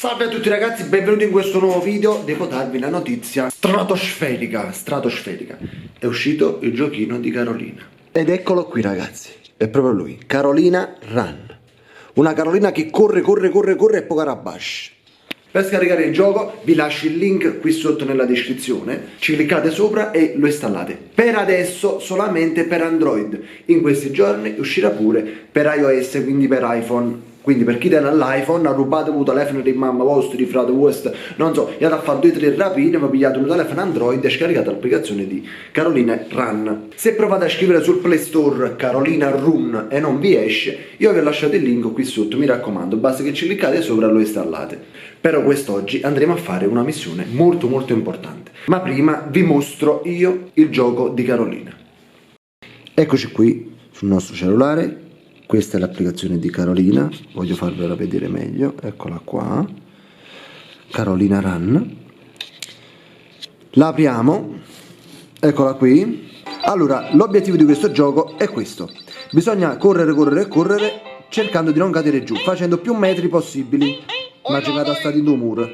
Salve a tutti ragazzi, benvenuti in questo nuovo video. Devo darvi la notizia stratosferica. È uscito il giochino di Carolina. Ed eccolo qui ragazzi, è proprio lui, Carolina Run. Una Carolina che corre e poca rabash. Per scaricare il gioco vi lascio il link qui sotto nella descrizione, ci cliccate sopra e lo installate. Per adesso solamente per Android, in questi giorni uscirà pure per iOS, quindi per iPhone. Quindi per chi tiene l'iPhone, rubate un telefono di mamma vostra, di frate vostro, non so, gli ha fatto 2-3 rapine, ma pigliate un telefono Android e scaricate l'applicazione di Carolina Run. Se provate a scrivere sul Play Store Carolina Run e non vi esce, io vi ho lasciato il link qui sotto, mi raccomando, basta che ci cliccate sopra e lo installate. Però quest'oggi andremo a fare una missione molto importante. Ma prima vi mostro io il gioco di Carolina. Eccoci qui sul nostro cellulare. Questa è l'applicazione di Carolina, voglio farvela vedere meglio, eccola qua, Carolina Run. La apriamo, eccola qui. Allora, l'obiettivo di questo gioco è questo: bisogna correre cercando di non cadere giù, facendo più metri possibili. Immaginate a stare in un muro.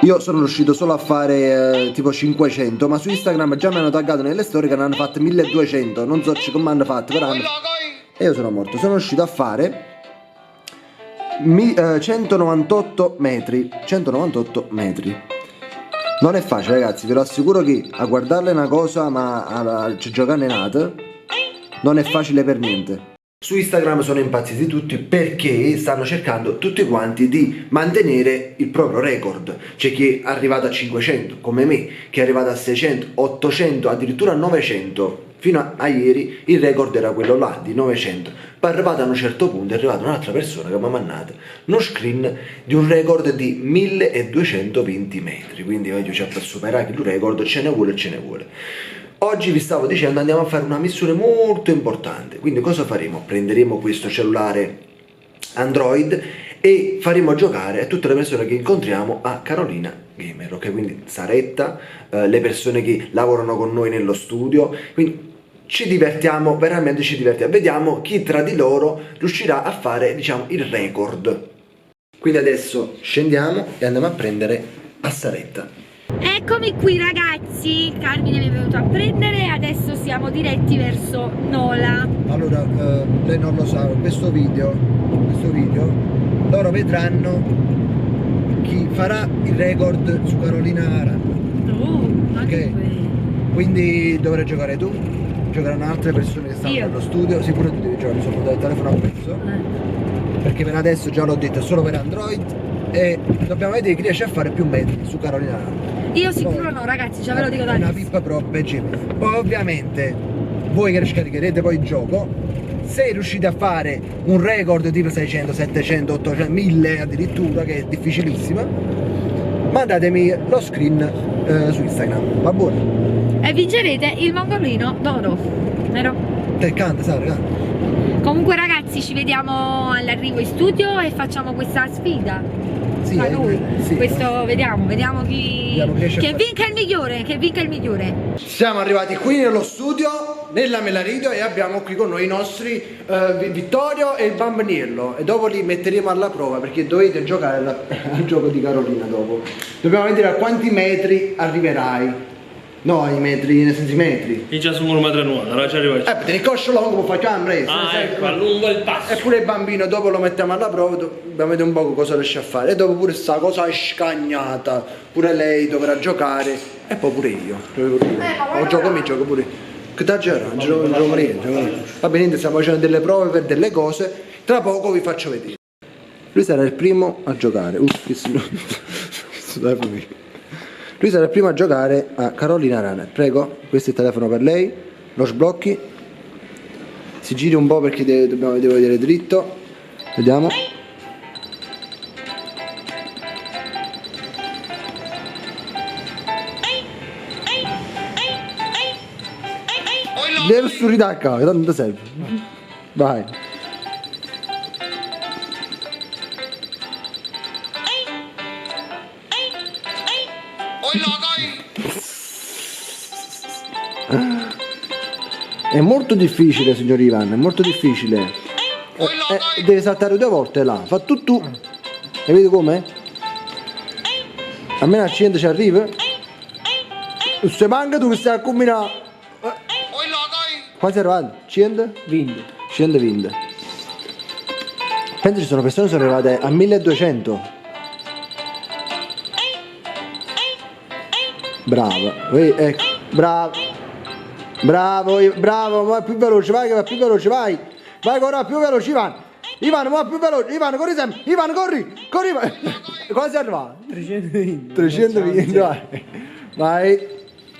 Io sono riuscito solo a fare tipo 500, ma su Instagram già mi hanno taggato nelle storie che ne hanno fatte 1200, non so come hanno fatto, però e io sono morto. Sono riuscito a fare 198 metri. Non è facile ragazzi, ve lo assicuro che a guardarla è una cosa, ma a giocare è nata non è facile per niente. Su Instagram sono impazziti tutti perché stanno cercando tutti quanti di mantenere il proprio record. C'è chi è arrivato a 500 come me, che è arrivato a 600, 800, addirittura 900. Fino a ieri il record era quello là di 900. Poi arrivato a un certo punto è arrivata un'altra persona che mi ha mandato uno screen di un record di 1220 metri. Quindi voglio per superare il record ce ne vuole. Oggi vi stavo dicendo andiamo a fare una missione molto importante. Quindi cosa faremo? Prenderemo questo cellulare Android e faremo giocare a tutte le persone che incontriamo a Carolina Gamer, ok? Quindi Saretta, le persone che lavorano con noi nello studio, quindi ci divertiamo, veramente ci divertiamo. Vediamo chi tra di loro riuscirà a fare, diciamo, il record. Quindi adesso scendiamo e andiamo a prendere a Saretta. Eccomi qui ragazzi, Carmine mi è venuto a prendere e adesso siamo diretti verso Nola. Allora, lei non lo sa, questo video loro vedranno chi farà il record su Carolina Run. Ok? Quindi dovrai giocare tu, giocheranno altre persone che stanno nello studio, sicuro tu devi giocare sopra il telefono appresso, perché per adesso già l'ho detto è solo per Android e dobbiamo vedere chi riesce a fare più metri su Carolina Run. Io sicuro no ragazzi, già ve lo dico da una pippa proprio. Poi ovviamente voi che scaricherete poi il gioco, se riuscite a fare un record tipo 600, 700, 800, 1000 addirittura, che è difficilissima, mandatemi lo screen su Instagram, va buono? E vincerete il mongolino d'oro, vero? Te canta, sai, canta. Comunque ragazzi ci vediamo all'arrivo in studio e facciamo questa sfida. Sì, sì. Questo vediamo chi vinca il migliore, Siamo arrivati qui nello studio, nella Melarido, e abbiamo qui con noi i nostri Vittorio e il Bambiniello, e dopo li metteremo alla prova perché dovete giocare al gioco di Carolina dopo. Dobbiamo vedere a quanti metri arriverai. No, i metri, nel senso i metri. Io già sono 1,90 m, allora ci arrivo. Per il coscio lungo facciamo presto. Ecco, allungo il passo. Eppure il bambino dopo lo mettiamo alla prova, dobbiamo vedere un po' cosa riesce a fare. E dopo pure sta cosa è scagnata, pure lei dovrà giocare. E poi pure io. O gioco pure. Che da giro, non gioco niente. Va bene, stiamo facendo delle prove per delle cose. Tra poco vi faccio vedere. Lui sarà il primo a giocare. Lui sarà il primo a giocare a Carolina Run. Prego, questo è il telefono per lei. Lo sblocchi. Si giri un po' perché devo vedere dritto. Vediamo. Devo sturidare a casa, tanto serve. Vai. È molto difficile, signor Ivan, è molto difficile. Deve saltare 2 volte là, fa tutto. E vedi come? Almeno a 100 ci arriva? Se manca tu che stai a combinare. Quanti è arrivato? 100? 20. 120. Penso ci sono persone che sono arrivate a 1200. Bravo, ecco, bravo. Bravo, vai più veloce, vai che va più veloce, vai. Vai ancora più veloce, Ivan. Ivan, va più veloce, Ivan, corri sempre. Ivan, corri. Quasi è arrivato? 320. 320, vai. Vai.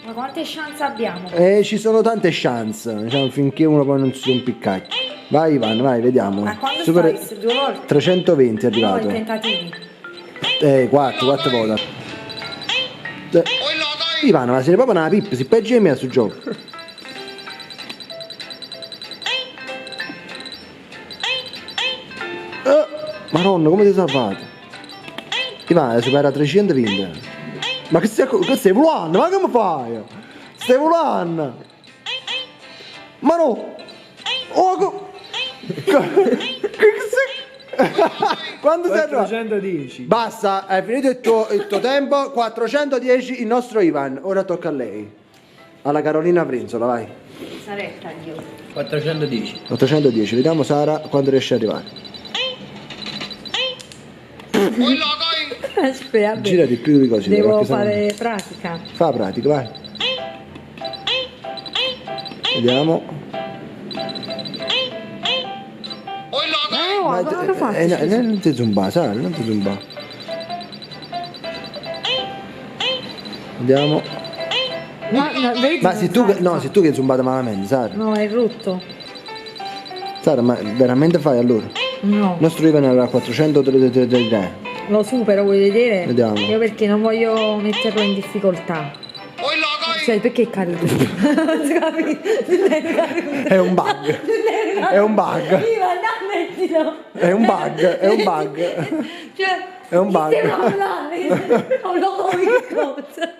Ma quante chance abbiamo? Ci sono tante chance, diciamo, finché uno poi non si impicca. Vai Ivan, vai, vediamo. Ma quando Super... stai? 2 volte? 320 è No, arrivato. i tentativi. 4 volte. Ivan, ma sei proprio una pippa, si peggio di me sul gioco. Madonna, come ti sei salvato? Ivan, supera 320. Ma che stai volando? Ma come fai? Stai volando? Ma no! Oh, quando sei arrivato? 410. Basta, è finito il tuo tempo. 410 il nostro Ivan. Ora tocca a lei. Alla Carolina Frenzola, vai. Saretta io. 410. 810, vediamo Sara quando riesce ad arrivare. Aspetta, Gira di più di così. devo perché sennò- fare pratica. Fa pratica, vai. Vediamo. No, ma lo faccio. Non ti zumba, Sara, non ti zumba. Vediamo. Vedi, Ma non sei tu che. faccio. No, sei tu che hai zumbato malamente, Sara. No, è rotto. Sara, ma veramente fai allora? No, Il nostro Ivan era 433. lo supero, vuoi vedere? Vediamo. Io perché non voglio metterlo in difficoltà. Cioè, perché è caduto? Non si capisce. È un bug. È un bug. Ivan, no, mettilo. È un bug, è un bug. Cioè, È un bug. Stiamo parlando. Non lo vuoi che cosa.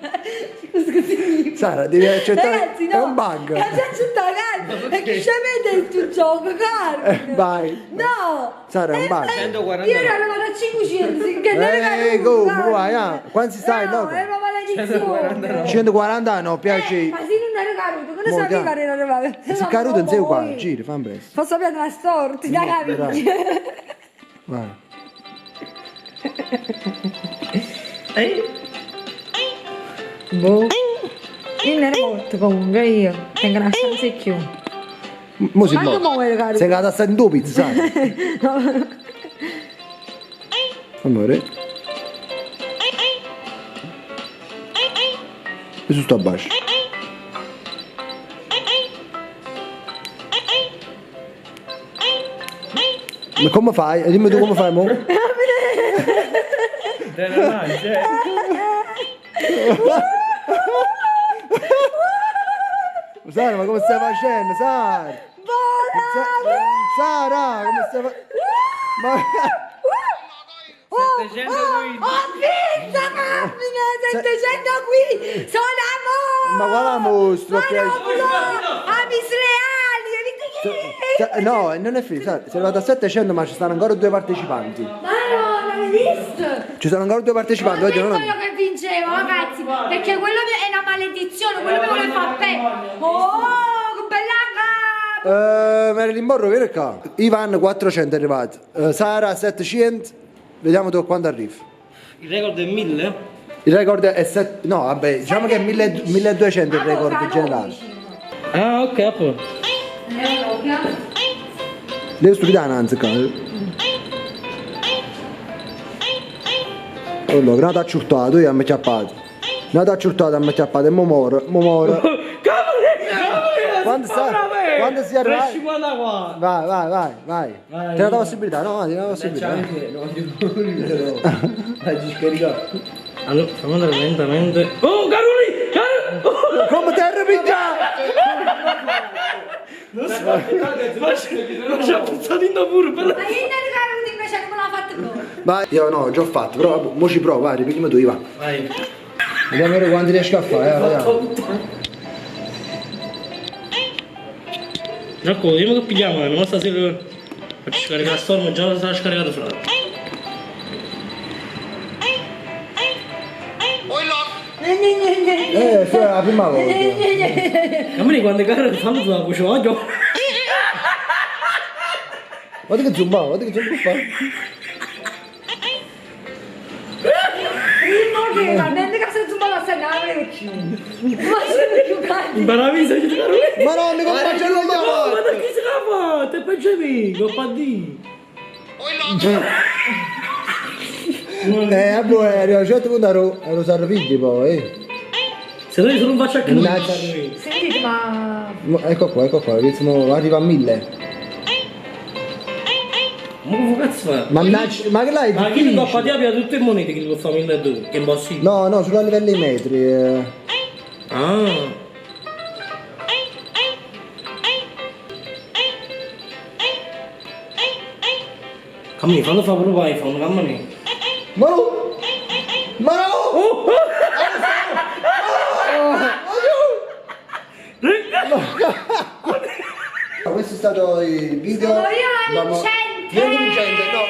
Scusi. Sara, devi accettare. Ragazzi, no. È un bug. Cazzo accettare, Carlo. E chi ci mette il tuo gioco, Carlo? Vai. No. Sara, è un bug. 140. Io ero arrivata a 500, che ne Go, vai, ah. Quanti stai? No, Dopo? è una maledizione. 140 no, piace. Ma se non ero caduto, che ne Mo, sapeva dai. che non arrivava? Se caduto non sei uguale, giri, fammi presto. Posso sapere una storti, da capire. Vai. Boh. Io ne ero morto comunque, io. Tengo una chance in più. Mo si Quanto muove. muove, caro? Sei andata a stare in due pizze, sai? Amore. E su sto a bacio. Ma come fai? Dimmi tu come fai, mo? Te ne mangi, Sara, ma come stai facendo, Sara? Sara, come stai facendo? Ma... 720. Ho vinto, Carmine! 700 qui! Sono a mo! Ma quale mostro? A Misreali! Hai visto chi? No, non è finito, Sara, sei arrivato a 700 ma ci stanno ancora 2 partecipanti. Ma no, non l'hai visto? Ci sono ancora 2 partecipanti, oggi non quello che vincevo, ragazzi, perché quello è una maledizione, quello mi vuole far bene. Oh, che bella capa! Marilyn Monroe, vieni qua. Ivan 400 è arrivato. Sara 700. Vediamo tu quando arrivi. Il record è 1000? Il record è 7. No, vabbè, diciamo che è 1200 il record generale. Ah, ok, a posto. Devi studiare anzi, allora, grata acciurtato, io mi chiappato. Grata acciurtato, mi chiappato e mo moro. Quando stai? Quando si arriva? 354. Vai. Ti dà la possibilità, no? Ti dà la possibilità. Ci scaricato. Allora, fammi andare lentamente. Oh, Caroli! Come ti arrabbiato? Non ci ha pensato in pure, però. Ma io ne regalo invece come l'ha fatto lui. Vai, io no, già ho fatto, però vabbè, mo ci provo, vai, ripetiamo tu, Ivan. Vai. Vediamo ora quanti riesco a fare, vediamo. Giacomo, dimmi che pigliamo, non stasera faccio scaricare la storm, già la sarà scaricato fra. È la prima volta. A me quando caro ti fanno sulla voce oggi. Guarda che zumba, guarda che zumba fa. Prima che la mente che si zumba la sanare più. Ma se più cazzo. Imbaravisa che ti caro. Ma no, mi compagno non Ma da chi si fa? Te pensi amico, pa di. Vabbè, arriva a un certo punto ero serviti poi. Se no io non faccio anche nulla. Sentite, ma... Ecco qua, arriva a 1000. Ma che cazzo fa? Mannaggia, ma che l'hai Ma chi difficile? non fa di tutte le monete che lo fa 1200? Che è impossibile. No, sulla livello dei metri. Ah. Cammini, fanno fa pure iPhone, cammini. Ma no! Ma no! Questo è stato il video. Sono io vincente. No,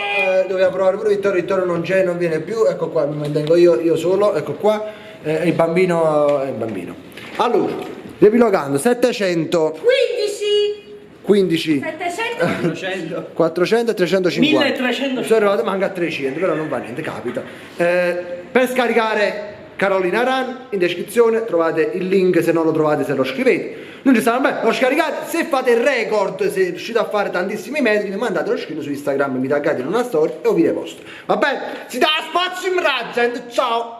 doveva provare pure Vittorio non c'è, non viene più, ecco qua, mi mantengo io solo, ecco qua, il bambino è il bambino. Allora, riepilogando, 715, 700, 400 e 350. 1300. Sono arrivato, manca a 300, però non va niente, capita. Per scaricare Carolina Run, in descrizione trovate il link, se non lo trovate se lo scrivete. Non ci stanno bene, lo scaricate, se fate il record, se riuscite a fare tantissimi metri, mi mandate lo screen su Instagram, mi taggate in una storia e io vi reposto. Va bene? Si dà spazio in razza, ciao!